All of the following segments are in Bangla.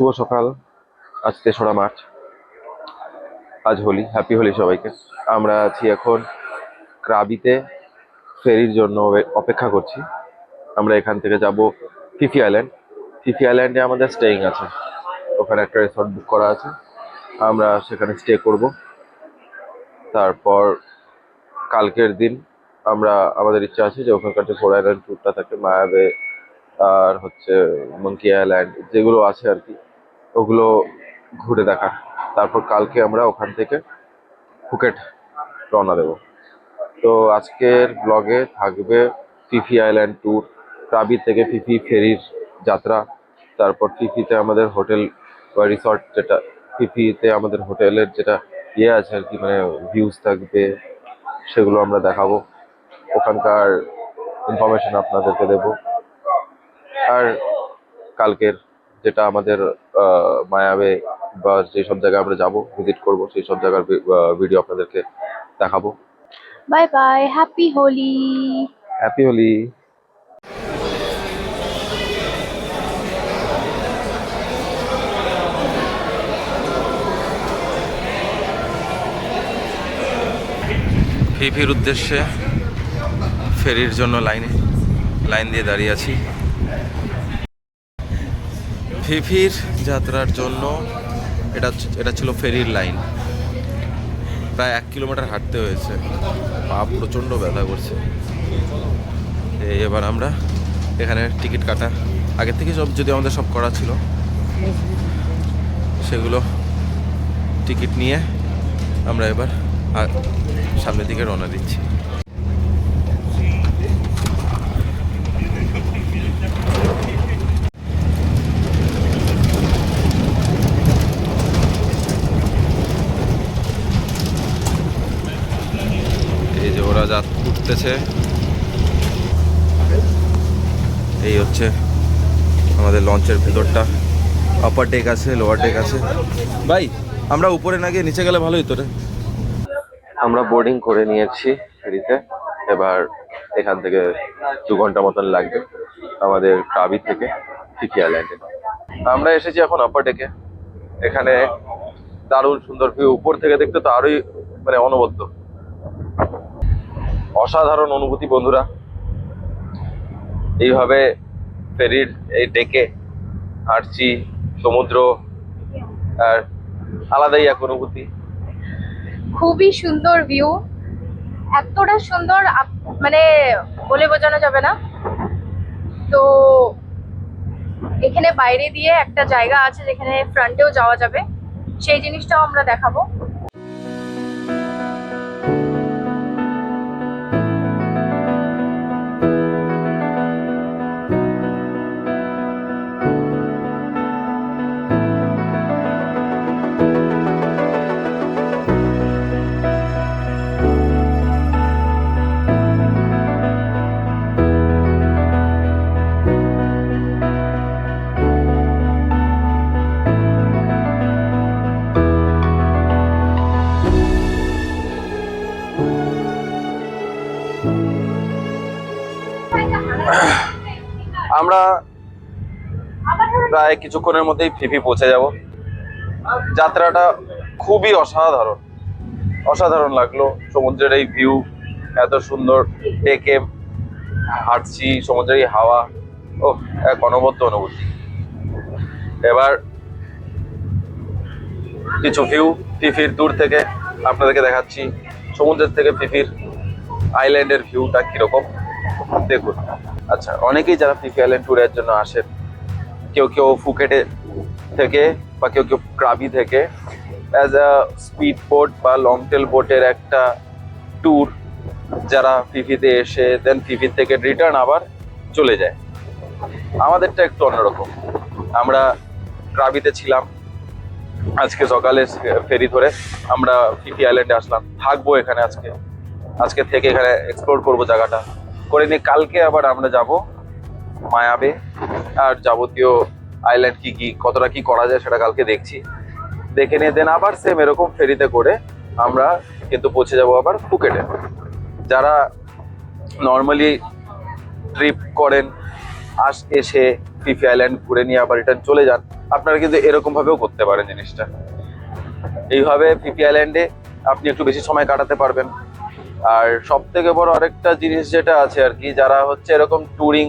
শুভ সকাল। আজ ৩রা মার্চ, আজ হোলি। হ্যাপি হোলি সবাইকে। আমরা আছি এখন ক্রাবিতে, ফেরির জন্য অপেক্ষা করছি। আমরা এখান থেকে যাব ফিফি আইল্যান্ড। ফিফি আইল্যান্ডে আমাদের স্টেইং আছে, ওখানে একটা রিসর্ট বুক করা আছে, আমরা সেখানে স্টে করব। তারপর কালকের দিন আমাদের ইচ্ছা আছে যে ওখানকার যে 4 আইল্যান্ড ট্যুরটা থাকে, মায়াবে আর হচ্ছে মঙ্কি আইল্যান্ড যেগুলো আছে আর কি, ওগুলো ঘুরে দেখার। তারপর কালকে আমরা ওখান থেকে ফুকেট রওনা দেব। তো আজকের ব্লগে থাকবে ফিফি আইল্যান্ড ট্যুর, ক্রাবি থেকে ফিফি ফেরির যাত্রা, তারপর ফিফিতে আমাদের হোটেল বা রিসর্ট, যেটা ফিফিতে আমাদের হোটেলের যেটা আছে আর কি, মানে ভিউজ থাকবে, সেগুলো আমরা দেখাবো, ওখানকার ইনফরমেশন আপনাদেরকে দেব। আর কালকের যেটা আমাদের মায়াবে বা যেসব জায়গায় আমরা যাব, ভিজিট করব, সেই সব জায়গার ভিডিও আপনাদেরকে দেখাবো। Bye bye, happy Holi. Happy Holi. ফিফির উদ্দেশ্যে ফেরির জন্য লাইন দিয়ে দাঁড়িয়ে আছি। ফিফির যাত্রার জন্য এটা ছিল ফেরির লাইন। প্রায় 1 কিলোমিটার হাঁটতে হয়েছে, পা প্রচণ্ড ব্যথা করছে। এবার আমরা এখানে টিকিট কাটা আগের থেকে যদি আমাদের সব করা ছিল, সেগুলো টিকিট নিয়ে আমরা এবার সামনের দিকে রওনা দিচ্ছি। এই যে ওরা উঠতেছে, এই হচ্ছে আমাদের লঞ্চের ভেতরটা। আপার ডেক আছে, লোয়ার ডেক আছে। ভাই, আমরা উপরে না গিয়ে নিচে গেলে ভালো হতো রে। আমরা বোর্ডিং করে নিয়েছি ফেরিতে। এবার এখান থেকে 2 ঘন্টা মতন লাগবে আমাদের ক্রাবি থেকে ফিফি আইল্যান্ডে। আমরা এসেছি এখন আপার ডেকে। এখানে দারুণ সুন্দর ভিউ, উপর থেকে দেখতে তো আরোই মানে অনবদ্য, অসাধারণ অনুভূতি বন্ধুরা। এইভাবে ফেরির এই ডেকে হাঁটছি, সমুদ্র, আর আলাদাই এক অনুভূতি। খুবই সুন্দর ভিউ, এতটা সুন্দর মানে বলে বোঝানো যাবে না। তো এখানে বাইরে দিয়ে একটা জায়গা আছে যেখানে ফ্রন্টেও যাওয়া যাবে, সেই জিনিসটাও আমরা দেখাবো। আমরা প্রায় কিছুক্ষণের মধ্যেই ফিফি পৌঁছে যাব। যাত্রাটা খুবই অসাধারণ লাগলো। সমুদ্রের এই ভিউ, এত সুন্দর ডেকে হাঁটছি, সমুদ্রের এই হাওয়া, ও এক অনবদ্য অনুভূতি। এবার কিছু ভিউ ফিফির দূর থেকে আপনাদেরকে দেখাচ্ছি। সমুদ্রের থেকে ফিফির আইল্যান্ডের ভিউটা কিরকম দেখুন। আচ্ছা, অনেকেই যারা ফিফি আইল্যান্ড ট্যুরের জন্য আসেন, কেউ ফুকেটে থেকে বা কেউ ক্রাবি থেকে, অ্যাজ আ স্পিড বোট বা লং টেল বোটের একটা ট্যুর, যারা ফিফিতে এসে দেন ফিফি থেকে রিটার্ন আবার চলে যায়। আমাদেরটা একটু অন্যরকম। আমরা ক্রাবিতে ছিলাম, আজকে সকালে ফেরি ধরে আমরা ফিফি আইল্যান্ডে আসলাম, থাকবো এখানে। আজকে থেকে এখানে এক্সপ্লোর করবো জায়গাটা করে নিয়ে, কালকে আবার আমরা যাব মায়াবে। আর যাবতীয় আইল্যান্ড কতটা কি করা যায় সেটা কালকে দেখে নিয়ে দেন আবার সেম এরকম ফেরিতে করে আমরা কিন্তু পৌঁছে যাব আবার ফুকেটে। যারা নর্মালি ট্রিপ করেন, এসে ফিফি আইল্যান্ড ঘুরে নিয়ে আবার রিটার্ন চলে যান, আপনারা কিন্তু এরকম ভাবেও করতে পারেন জিনিসটা। এইভাবে পিপি আইল্যান্ডে আপনি একটু বেশি সময় কাটাতে পারবেন। আর সব থেকে বড় আরেকটা জিনিস যেটা আছে আর কি, যারা হচ্ছে এরকম ট্যুরিং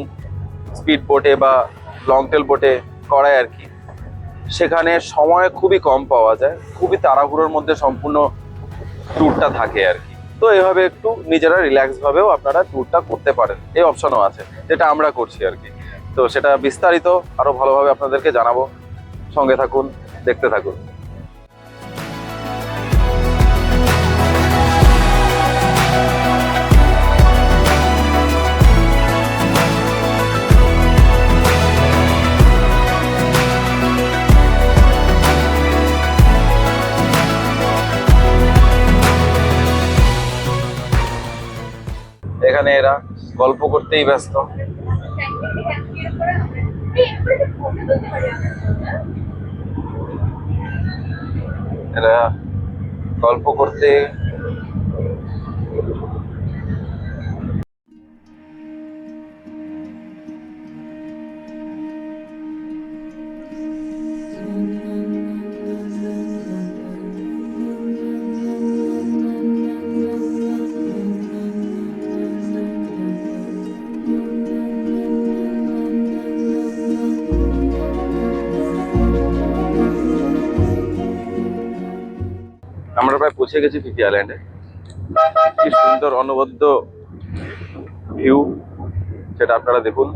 স্পিড বোটে বা লং টেল বোটে করায় আর কি, সেখানে সময় খুবই কম পাওয়া যায়, খুবই তাড়াহুড়োর মধ্যে সম্পূর্ণ ট্যুরটা থাকে আর কি। তো এভাবে একটু নিজেরা রিল্যাক্স ভাবেও আপনারা ট্যুরটা করতে পারেন, এই অপশনও আছে, যেটা আমরা করছি আর কি। তো সেটা বিস্তারিত আরো ভালোভাবে আপনাদেরকে জানাবো, সঙ্গে থাকুন, দেখতে থাকুন। এখানে এরা গল্প করতেই ব্যস্ত। এরা গল্প করতে আমরা প্রায় পৌঁছে গেছি পিপি আইল্যান্ডে। কি সুন্দর অনবদ্য ভিউ, সেটা আপনারা দেখুন।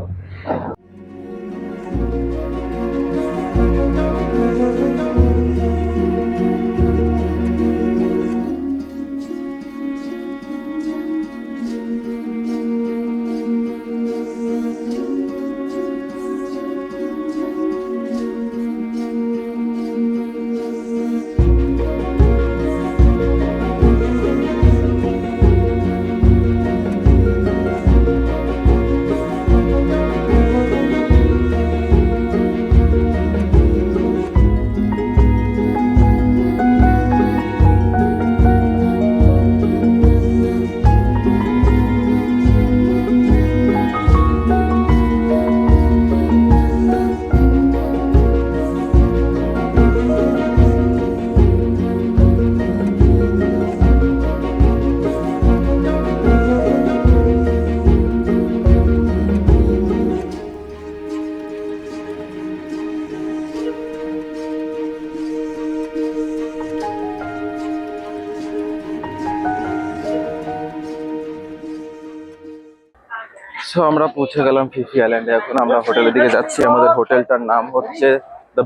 সো আমরা পৌঁছে গেলাম পিপি আইল্যান্ডে। এখন আমরা হোটেলের দিকে যাচ্ছি। আমাদের হোটেলটার নাম হচ্ছে দ্য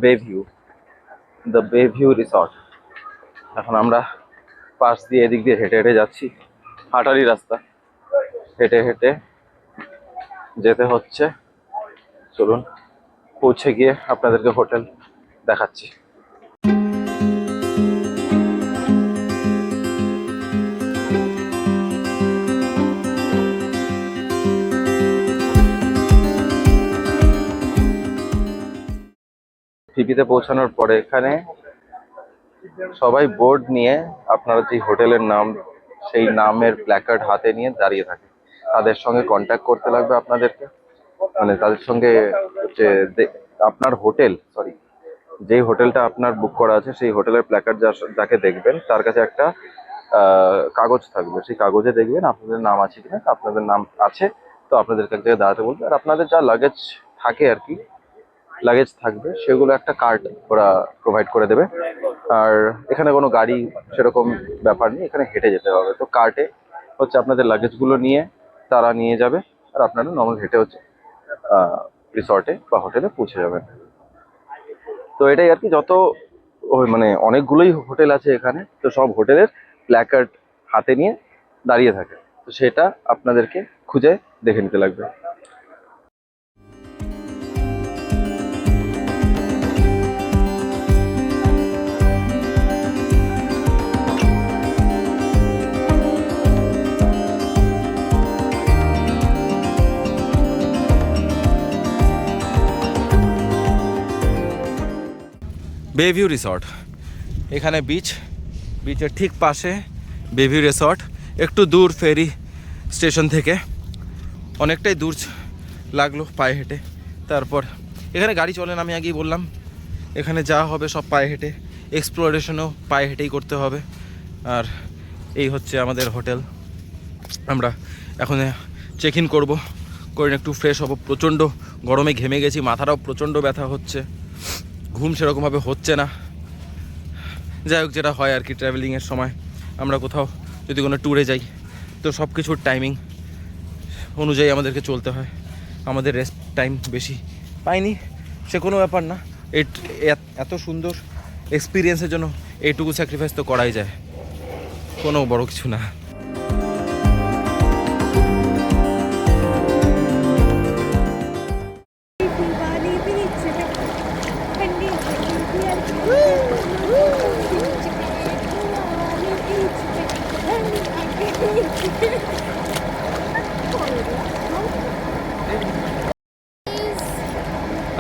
বে ভিউ রিসর্ট। এখন আমরা পাশ দিয়ে এদিক দিয়ে হেঁটে হেঁটে যাচ্ছি, হাঁটারই রাস্তা, হেঁটে হেঁটে যেতে হচ্ছে। চলুন পৌঁছে গিয়ে আপনাদেরকে হোটেল দেখাচ্ছি। পিপিতে পৌঁছানোর পরে এখানে সবাই বোর্ড নিয়ে আপনারা যে হোটেলের নাম, সেই নামের প্ল্যাকার্ড হাতে নিয়ে দাঁড়িয়ে থাকে। তাদের সঙ্গে কন্ট্যাক্ট করতে লাগবে আপনাদেরকে, মানে তাদের সঙ্গে হচ্ছে আপনার হোটেল, যেই হোটেলটা আপনার বুক করা আছে সেই হোটেলের প্ল্যাকার্ড যাকে দেখবেন তার কাছে একটা কাগজ থাকবে। সেই কাগজে দেখবেন আপনাদের নাম আছে কিনা। আপনাদের নাম আছে তো আপনাদেরকে এক জায়গায় দাঁড়াতে বলবে। আর আপনাদের যা লাগেজ থাকে আর কি, লাগেজ থাকবে, সেগুলো একটা কার্ড ওরা প্রোভাইড করে দেবে। আর এখানে কোনো গাড়ি সেরকম ব্যাপার নেই, এখানে হেঁটে যেতে হবে। তো কার্টে হচ্ছে আপনাদের লাগেজগুলো নিয়ে তারা নিয়ে যাবে, আর আপনারা নর্মাল হেঁটে হচ্ছে রিসর্টে বা হোটেলে পৌঁছে যাবেন। তো এটাই আর কি। যত মানে অনেকগুলোই হোটেল আছে এখানে, তো সব হোটেলের প্ল্যাকার্ড হাতে নিয়ে দাঁড়িয়ে থাকে। তো সেটা আপনাদেরকে খুঁজে দেখে নিতে লাগবে। বে ভিউ রিসর্ট, এখানে বিচের ঠিক পাশে বে ভিউ রিসর্ট। একটু দূর ফেরি স্টেশন থেকে, অনেকটাই দূর লাগলো পায়ে হেঁটে। তারপর এখানে গাড়ি চলে না, আমি আগেই বললাম। এখানে যা হবে সব পায়ে হেঁটে, এক্সপ্লোরেশনও পায়ে হেঁটেই করতে হবে। আর এই হচ্ছে আমাদের হোটেল। আমরা এখন চেক ইন করবো, করে একটু ফ্রেশ হব। প্রচণ্ড গরমে ঘেমে গেছি, মাথাটাও প্রচণ্ড ব্যথা হচ্ছে, ঘুম সেরকমভাবে হচ্ছে না। যাই হোক, যেটা হয় আর কি ট্রাভেলিংয়ের সময়, আমরা কোথাও যদি কোনো ট্যুরে যাই তো সব কিছুর টাইমিং অনুযায়ী আমাদেরকে চলতে হয়। আমাদের রেস্ট টাইম বেশি পাইনি, সে কোনো ব্যাপার না। এত সুন্দর এক্সপিরিয়েন্সের জন্য এইটুকু স্যাক্রিফাইস তো করাই যায়, কোনো বড় কিছু না।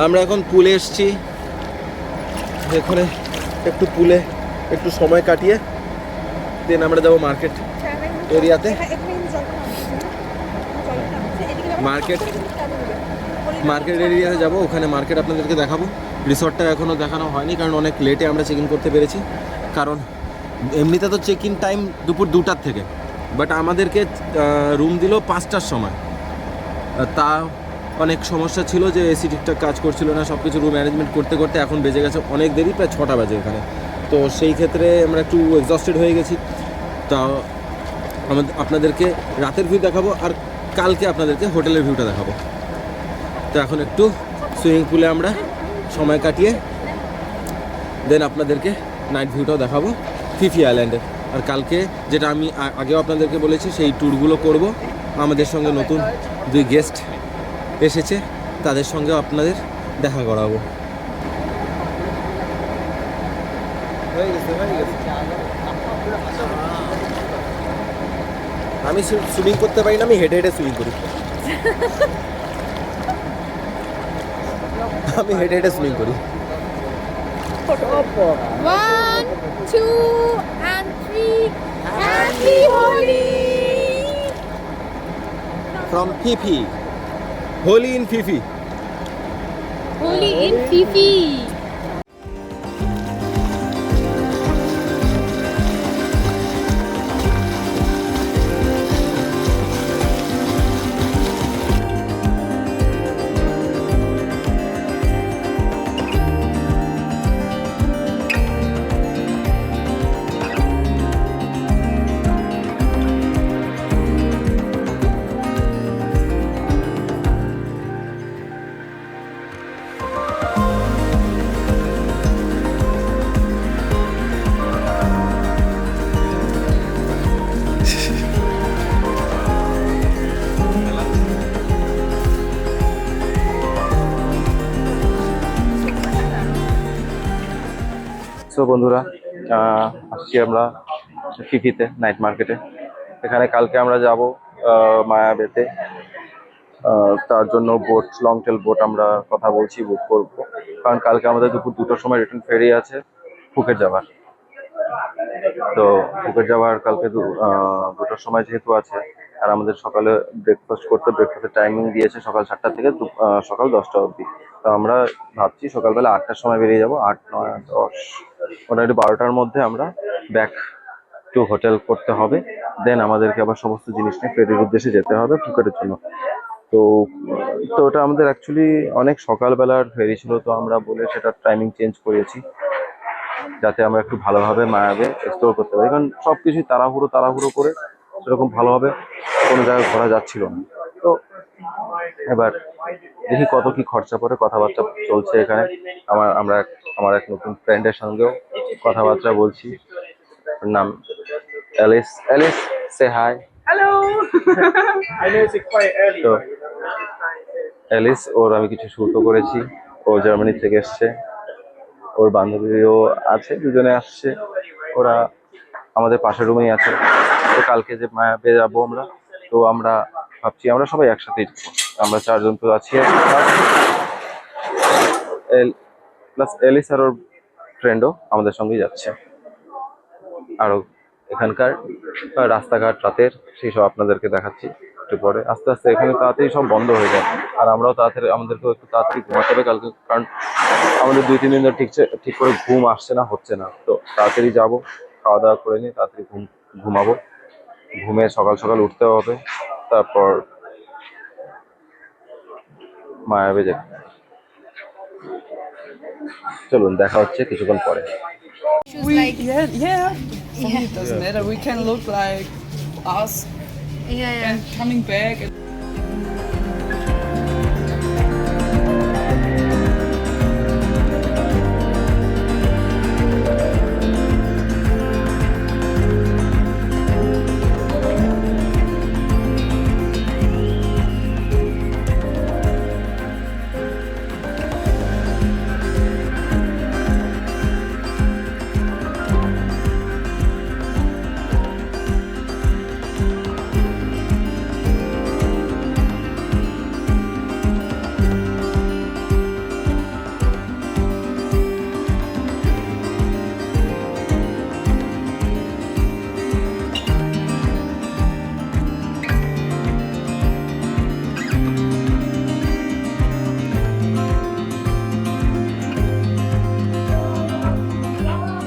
আমরা এখন পুলে এসেছি, এখানে একটু পুলে একটু সময় কাটিয়ে দেন আমরা যাবো মার্কেট এরিয়াতে। মার্কেট এরিয়াতে যাবো, ওখানে মার্কেট আপনাদেরকে দেখাবো। রিসর্টটা এখনও দেখানো হয়নি কারণ অনেক লেটে আমরা চেক ইন করতে পেরেছি। কারণ এমনিতে তো চেক ইন টাইম দুপুর 2টার থেকে, বাট আমাদেরকে রুম দিল 5টার সময়। তা অনেক সমস্যা ছিল যে এসি ঠিকঠাক কাজ করছিল না, সব কিছু রুম অ্যারেঞ্জমেন্ট করতে করতে এখন বেজে গেছে অনেক দেরি, প্রায় 6টা বাজে এখানে। তো সেই ক্ষেত্রে আমরা একটু এক্সস্টেড হয়ে গেছি। তা আপনাদেরকে রাতের ভিউ দেখাবো আর কালকে আপনাদেরকে হোটেলের ভিউটা দেখাবো। তো এখন একটু সুইমিং পুলে আমরা সময় কাটিয়ে দেন আপনাদেরকে নাইট ভিউটাও দেখাবো ফিফি আইল্যান্ডে। আর কালকে যেটা আমি আগেও আপনাদেরকে বলেছি, সেই ট্যুরগুলো করব। আমাদের সঙ্গে নতুন 2 গেস্ট এসেছে, তাদের সঙ্গেও আপনাদের দেখা করাবো। আমি সুইমিং করতে পারি না, আমি হেঁটে হেঁটে সুইমিং করি। আমি হেঁটে হেঁটে সুইমিং করি। 1, 2 and 3. Happy Holi! From Fifi. Holi in Fifi. Holi in Fifi. So বন্ধুরা, আসছি আমরা ফিফিতে নাইট মার্কেটে। এখানে কালকে আমরা যাব মায়াবেতে। তার জন্য বোট, লং টেল বোট আমরা কথা বলছি বুক করবো, কারণ কালকে আমাদের দুপুর 2টোর সময় রিটার্ন ফেরি আছে ফুকেট যাওয়ার। তো ফুকেট যাওয়ার কালকে 2টোর সময় যেহেতু আছে, আর আমাদের সকালে ব্রেকফাস্ট করতে, ব্রেকফাস্টের টাইমিং দিয়েছে সকাল 7টা থেকে সকাল 10টা অবধি। তো আমরা ভাবছি সকালবেলা 8টার সময় বেরিয়ে যাবো, 8, 9, 10, মোটামুটি 12টার মধ্যে আমরা ব্যাক টু হোটেল করতে হবে। দেন আমাদেরকে আবার সমস্ত জিনিস নিয়ে ফেরির উদ্দেশ্যে যেতে হবে ফুকেটের জন্য। তো তো ওটা আমাদের অ্যাকচুয়ালি অনেক সকালবেলার ফেরি ছিল, তো আমরা বলে সেটা টাইমিং চেঞ্জ করেছি যাতে আমরা একটু ভালোভাবে মায়াবে এক্সপ্লোর করতে পারি। কারণ সব কিছুই তাড়াহুড়ো করে সেরকম ভালোভাবে কোনো জায়গায় ঘোরা যাচ্ছিল না। তো এবার দেখি কত কি খরচা পড়ে, কথাবার্তা চলছে এখানে। আমার এক নতুন ফ্রেন্ডের সঙ্গেও কথাবার্তা বলছি, ওর নাম অ্যালিস। অ্যালিস, সে hi. Hello. I know it's quite early. তো অ্যালিস, ওর আমি কিছু শুটও করেছি। ও জার্মানি থেকে এসছে, ওর বান্ধবীও আছে, দুজনে আসছে। ওরা আমাদের পাশের রুমেই আছে। তো কালকে যে মায়াবে যাবো আমরা, তো আমরা ভাবছি আমরা সবাই একসাথেই যাবো। আমরা 4জন তো আছি, প্লাস এলিস আর ওর ফ্রেন্ডও আমাদের সঙ্গেই যাচ্ছে। আরো এখানকার রাস্তাঘাট রাতের সেই সব আপনাদেরকে দেখাচ্ছি। একটু পরে আস্তে আস্তে এখানে তাড়াতাড়ি সব বন্ধ হয়ে যায়। আর আমরাও তাড়াতাড়ি, আমাদেরকেও একটু তাড়াতাড়ি ঘুমাতে হবে কালকে, কারণ আমাদের 2-3 দিন ধরে ঠিক করে ঘুম আসছে না, হচ্ছে না। তো তাড়াতাড়ি যাবো, খাওয়া দাওয়া করে নিয়ে তাড়াতাড়ি ঘুমাবো। ঘুমিয়ে সকাল সকাল উঠতে হবে, তারপর মায়াবে যেতে। চলুন, দেখা হচ্ছে কিছুক্ষণ পরে। We yeah. For me, it doesn't matter. We can look like us Yeah. and coming back.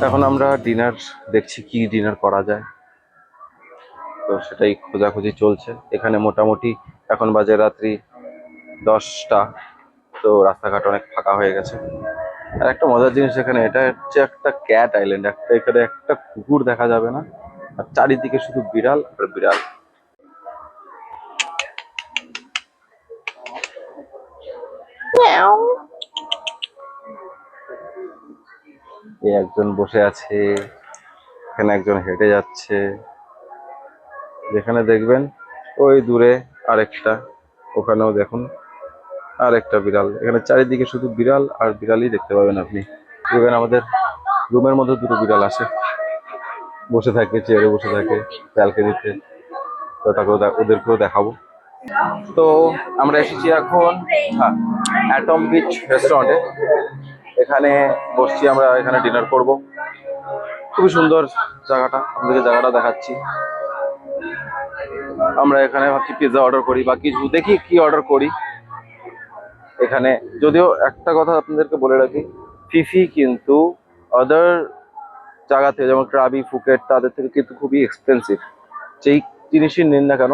এখন আমরা ডিনার দেখছি, কি ডিনার করা যায়, তো সেটাই খোঁজাখুঁজি চলছে। এখানে মোটামুটি এখন বাজে রাত্রি 10টা, তো রাস্তাঘাট অনেক ফাঁকা হয়ে গেছে। আর একটা মজার জিনিস এখানে, এটা হচ্ছে একটা ক্যাট আইল্যান্ড। এখানে একটা কুকুর দেখা যাবে না, আর চারিদিকে শুধু বিড়াল আর বিড়াল। এই একজন বসে আছে, এখানে একজন হেঁটে যাচ্ছে, যেখানে দেখবেন ওই দূরে আরেকটা, ওখানেও দেখুন আরেকটা বিড়াল। এখানে চারিদিকে শুধু বিড়াল আর বিড়ালই দেখতে পাবেন আপনি। ইভেন আমাদের রুমের মধ্যে 2টো বিড়াল আসে, বসে থাকে, চেয়ারে বসে থাকে ব্যালকনিতে। তো ওদেরকেও দেখাবো। তো আমরা এসেছি এখন অ্যাটম বিচ রেস্টুরেন্টে। এখানে বসছি আমরা, এখানে ডিনার করব। খুবই সুন্দর জায়গাটা, আপনাদেরকে জায়গাটা দেখাচ্ছি। আমরা এখানে ভাবছি পিৎজা অর্ডার করি বা কিছু, দেখি কি অর্ডার করি। এখানে যদিও একটা কথা আপনাদেরকে বলে রাখি, ফিফি কিন্তু আদার জায়গা থেকে, যেমন ক্রাবি, ফুকেট, তাদের থেকে কিন্তু খুবই এক্সপেন্সিভ। যেই জিনিসই নিন না কেন,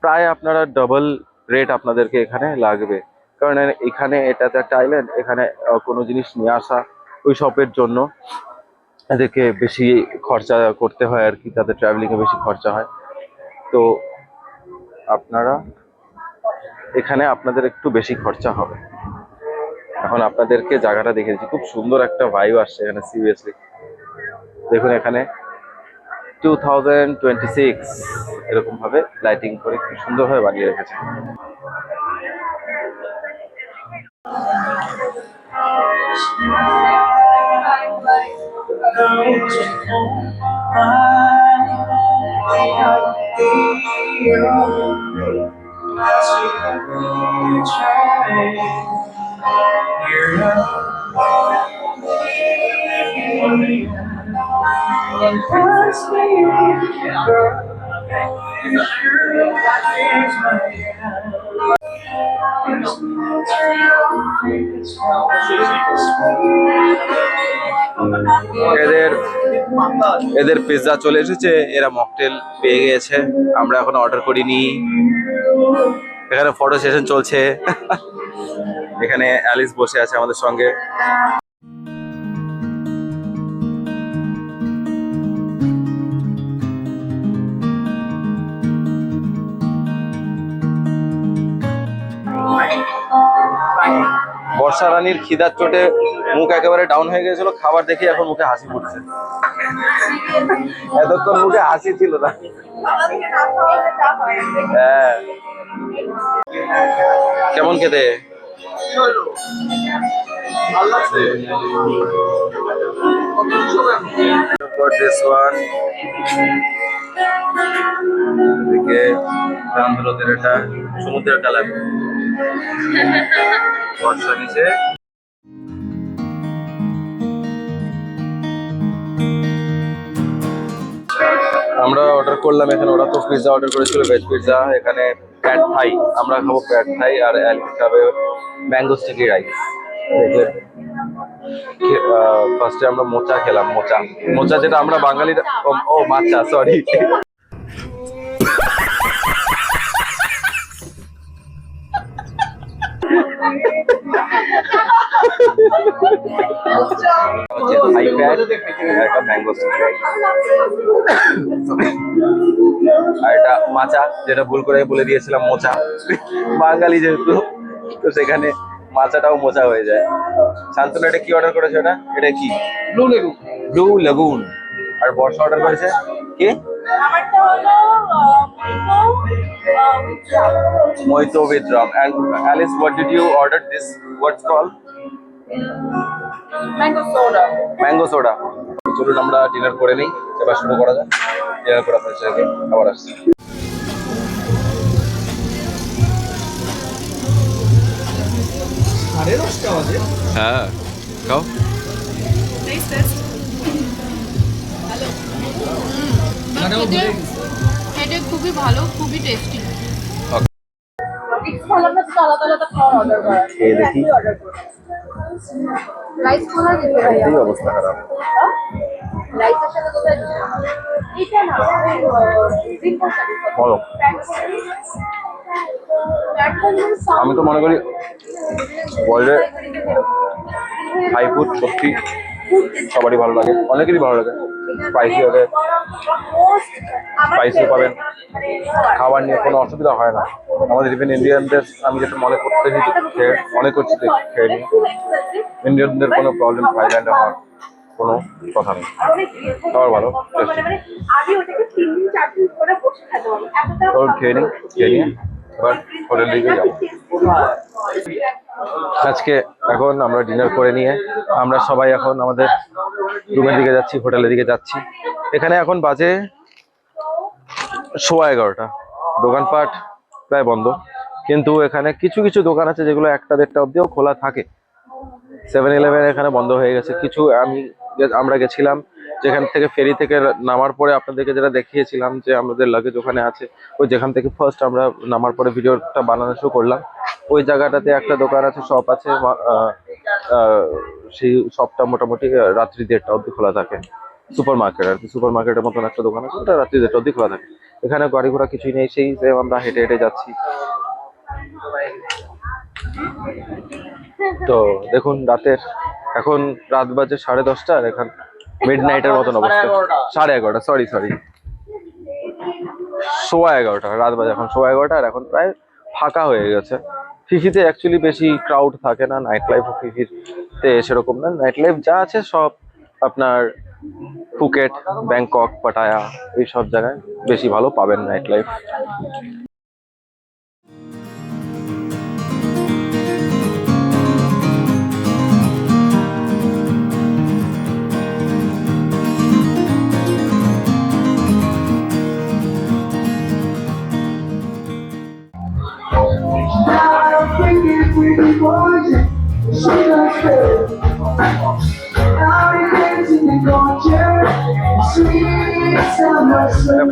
প্রায় আপনারা ডাবল রেট আপনাদেরকে এখানে লাগবে। কারণ এখানে এটাতে একটা আইল্যান্ড, এখানে কোনো জিনিস নিয়ে আসা ওই শপের জন্য এদেরকে বেশি খরচা করতে হয় আর কি, তাদের ট্রাভেলিংয়ে বেশি খরচা হয়। তো আপনারা এখানে আপনাদের একটু বেশি খরচা হবে। এখন আপনাদেরকে জায়গাটা দেখেছি, খুব সুন্দর একটা ভাইব আসছে এখানে। সিরিয়াসলি দেখুন, এখানে 2026 এরকম ভাবে লাইটিং করে খুব সুন্দরভাবে বানিয়ে রেখেছে। এদের পিৎজা চলে এসেছে, এরা মকটেল পেয়ে গিয়েছে, আমরা এখন অর্ডার করিনি। এখানে ফটো সেশন চলছে। এখানে অ্যালিস বসে আছে আমাদের সঙ্গে। বর্ষা রানীর খিদার চোটে মুখ একেবারে ডাউন হয়ে গেছিল, খাবার দেখে এখন মুখে হাসি ফুটছে। এতক্ষণ মুখে হাসি ছিল না। হ্যাঁ, কেমন খেতে? This one. এদিকে আন্ধ্রদের এটা সমুদ্রের কালার, বর্ষা নিচে। আমরা অর্ডার করলাম এখানে, ওরা তো পিৎজা অর্ডার করেছিল, ভেজ পিৎজা। এখানে প্যাড থাই, আমরা খাবো প্যাড থাই আর অ্যালিস খাবে ম্যাঙ্গো স্টিকি রাইস। দেখলে ফার্স্টে আমরা মোচা খেলাম, মোচা মোচা যেটা আমরা বাঙালিরা, ও মাচা সরি, হচ্ছে থাই প্যাড একটা ম্যাঙ্গো স্টিকি রাইস, আর এটা মাচা যেটা ভুল করে বলে দিয়েছিলাম মোচা, বাঙালি যেহেতু তো সেখানে মাচাটাও মোচা হয়ে যায়। শান্তনু এটা কি অর্ডার করেছে? এটা কি? Blue Lagoon. Blue lagoon. আর বর্ষা অর্ডার করেছে কি? আমারটা হলো Mojito with rum. And Alice, what did you order? This what's called? Mango soda. Mango soda. চলুন আমরা ডিনার করে নিই, এবার শুরু করা যাক। ডিনার করা হয়েছে, আবার আসছি। হ্যাঁ খাও। এটা খুবই ভালো, খুবই টেস্টি। খেয়ে দেখি। রাইস কোথায় দিতে হয়? এই অবস্থা খারাপ। রাইসের সাথে কোথায় দিতে হয়? এটা না, বলো। আমি তো মনে করি ওয়ার্ল্ডের হাই ফুড সত্যি সবারই ভালো লাগে, অনেকেরই ভালো লাগে। স্পাইসি হবে, স্পাইসি পাবেন, খাবার নিয়ে কোনো অসুবিধা হয় না। আমাদের ইভেন ইন্ডিয়ানদের আমি যেটা মনে করছি খেয়ে নিই, ইন্ডিয়ানদের কোনো প্রবলেম থাইল্যান্ডে হওয়ার কোনো কথা নেই, খাবার ভালো টেস্টি। তো খেয়ে নিয়ে এবার হোটেল দিকে যাবো। আজকে এখন আমরা ডিনার করে নিয়ে আমরা সবাই এখন আমাদের রুমের দিকে যাচ্ছি, হোটেলের দিকে যাচ্ছি। এখানে এখন বাজে 11:15, দোকানপাট প্রায় বন্ধ, কিন্তু এখানে কিছু কিছু দোকান আছে যেগুলো 1টা-1:30 অব্দিও খোলা থাকে। 7-11 এখানে বন্ধ হয়ে গেছে। কিছু আমরা গেছিলাম যেখান থেকে ফেরি থেকে নামার পরে আপনাদেরকে যেটা দেখিয়েছিলাম যে আমাদের লাগেজ ওখানে আছে, ওই যেখান থেকে ফার্স্ট আমরা নামার পরে ভিডিওটা বানানো শুরু করলাম, ওই জায়গাটাতে একটা দোকান আছে, শপ আছে। সেই শপটা মোটামুটি রাত্রি 1:30 অব্দি খোলা থাকে। সুপার মার্কেট আর কি, সুপার মার্কেটের মতন একটা দোকান আছে, ওটা রাত্রি 1:30 অব্দি খোলা থাকে। এখানে গাড়ি ঘোড়া কিছুই নেই, সেই সেম আমরা হেঁটে হেঁটে যাচ্ছি। তো দেখুন এখন রাত বাজে 10:30 আর এখন মিড নাইটের মতন অবস্থা। 11:30, সরি 11:15, রাত বাজে এখন 11:15 আর এখন প্রায় ফাঁকা হয়ে গেছে। ফিফিতে অ্যাকচুয়ালি বেশি ক্রাউড থাকে না, নাইট লাইফ ফিফিতে সেরকম না। নাইট লাইফ যা আছে সব আপনার ফুকেট, ব্যাংকক, পাটায়া এই সব জায়গায় বেশি ভালো পাবেন night life.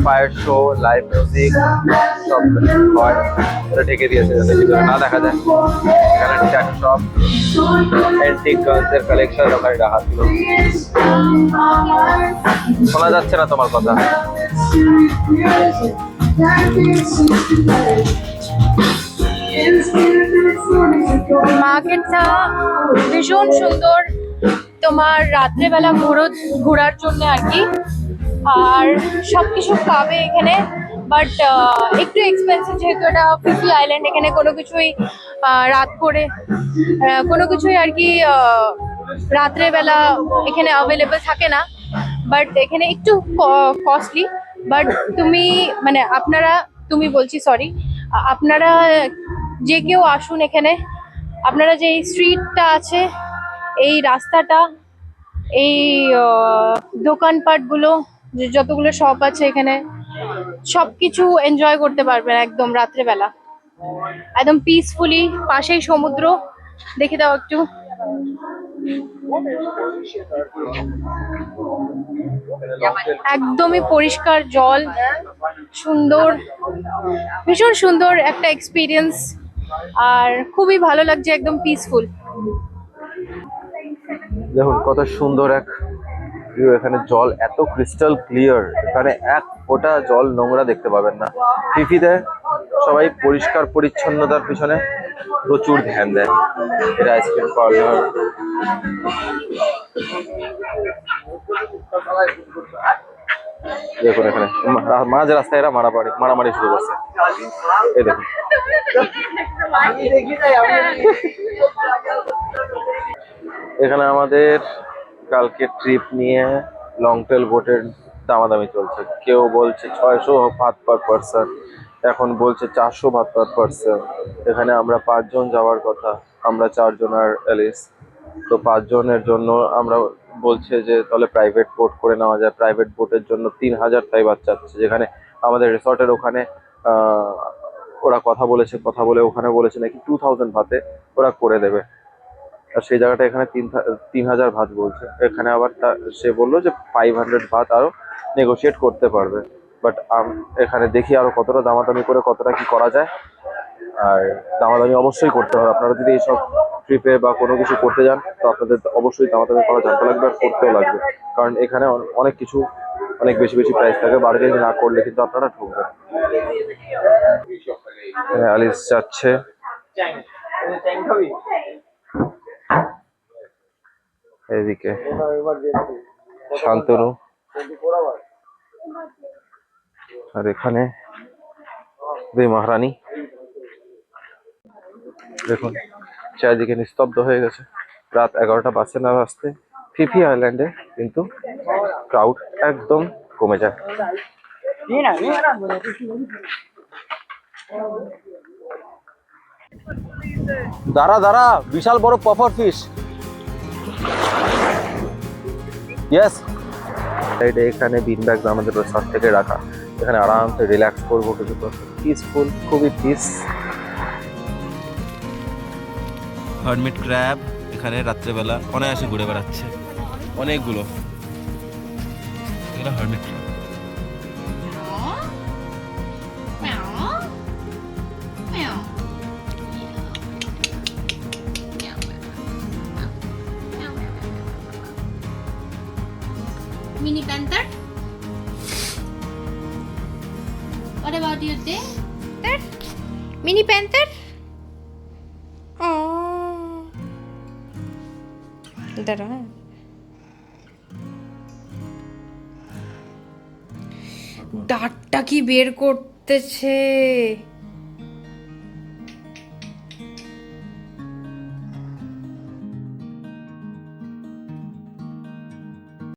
Fire show, live music সব হয়, এটা ঢেকে দিয়েছে যাতে ভিতরে না দেখা যায়। এখানে ট্যাটু শপ, অ্যান্টিক গার্লসের কালেকশন ওখানে রাখা ছিল। শোনা যাচ্ছে না তোমার কথা। মার্কেটটা ভীষণ সুন্দর তোমার রাত্রেবেলা ঘোরার জন্য আর কি, আর সবকিছু পাবে এখানে, বাট একটু এক্সপেন্সিভ যেহেতু এটা ফিফি আইল্যান্ড। এখানে কোনো কিছুই রাত করে কোনো কিছুই আর কি রাত্রেবেলা এখানে অ্যাভেলেবেল থাকে না, বাট এখানে একটু কস্টলি। বাট আপনারা যে কেউ আসুন এখানে, আপনারা যে স্ট্রিটটা আছে, এই রাস্তাটা, এই দোকানপাটগুলো, যতগুলো শপ আছে এখানে, সবকিছু এনজয় করতে পারবেন একদম রাত্রেবেলা, একদম পিসফুলি। পাশেই সমুদ্র, দেখে দাও একটু। একদমই পরিষ্কার জল, সুন্দর, ভীষণ সুন্দর একটা এক্সপিরিয়েন্স। আর খুবই ভালো লাগছে, একদম পিসফুল। দেখুন কত সুন্দর এক ভিউ। এখানে জল এত ক্রিস্টাল ক্লিয়ার, এখানে এক ফোঁটা জল নোংরা দেখতে পাবেন না। ফিফিতে সবাই পরিষ্কার পরিচ্ছন্নতার পিছনে প্রচুর ধ্যান দেয়। এটা আইসক্রিম কর্নার। দেখুন এখানে মাঝ রাস্তায় এরা মারামারি শুরু করছে। এই দেখুন এখানে আমাদের কালকে ট্রিপ নিয়ে লং টেল বোটের দামাদামি চলছে। কেউ বলছে 600 ভাত পার পার্সন, এখন বলছে 400 ভাত পার পার্সন। এখানে আমরা 5 জন যাওয়ার কথা, আমরা 4 জন আর অ্যালিস। তো 5 জনের জন্য আমরা বলছে যে তাহলে প্রাইভেট বোট করে নেওয়া যায়। প্রাইভেট বোটের জন্য 3000 তাই বাচ্চা চাচ্ছে, যেখানে আমাদের রিসর্টের ওখানে ওরা কথা বলে ওখানে বলেছে নাকি 2000 ভাতে ওরা করে দেবে। আর সেই জায়গাটা এখানে 3000 ভাত বলছে। এখানে আবার সে বললো যে 500 ভাত আরো নেগোশিয়েট করতে পারবে। বাট এখানে দেখি আরো কতটা দামাদামি করে কতটা কি করা যায়। আর দামাদামি অবশ্যই করতে হবে। আপনারা যদি এইসব ট্রিপে বা কোনো কিছু করতে যান তো আপনাদের অবশ্যই দামাদামি করা জানতে লাগবে আর করতেও লাগবে। কারণ এখানে অনেক কিছু অনেক বেশি বেশি প্রাইস থাকে, বার্গেনিং না করলে কিন্তু আপনারা ঠকবেন। আলিস যাচ্ছে, এদিকে শান্তনু, আর এখানে দুই মহারানী। দেখুন চারিদিকে নিস্তব্ধ হয়ে গেছে। রাত 11টা বাজছে না বাজতে ফিফি আইল্যান্ডে কিন্তু ক্রাউড একদম কমে যায়। দাঁড়া দাঁড়া, বিশাল বড় পফার ফিশ। ইয়েস, এখানে বিন ব্যাগস আমাদের রিসর্ট থেকে রাখা। এখানে আরামসে রিল্যাক্স করবো, কিছু পিসফুল, খুবই পিস। হারমিট ক্র্যাব এখানে রাত্রেবেলা অনায়াসে ঘুরে বেড়াচ্ছে অনেকগুলো। এগুলো hermit crab. Mini panther. What about you, there? Mini panther? Oh. দাঁড়া। দাঁতটা কি বের করতেছে।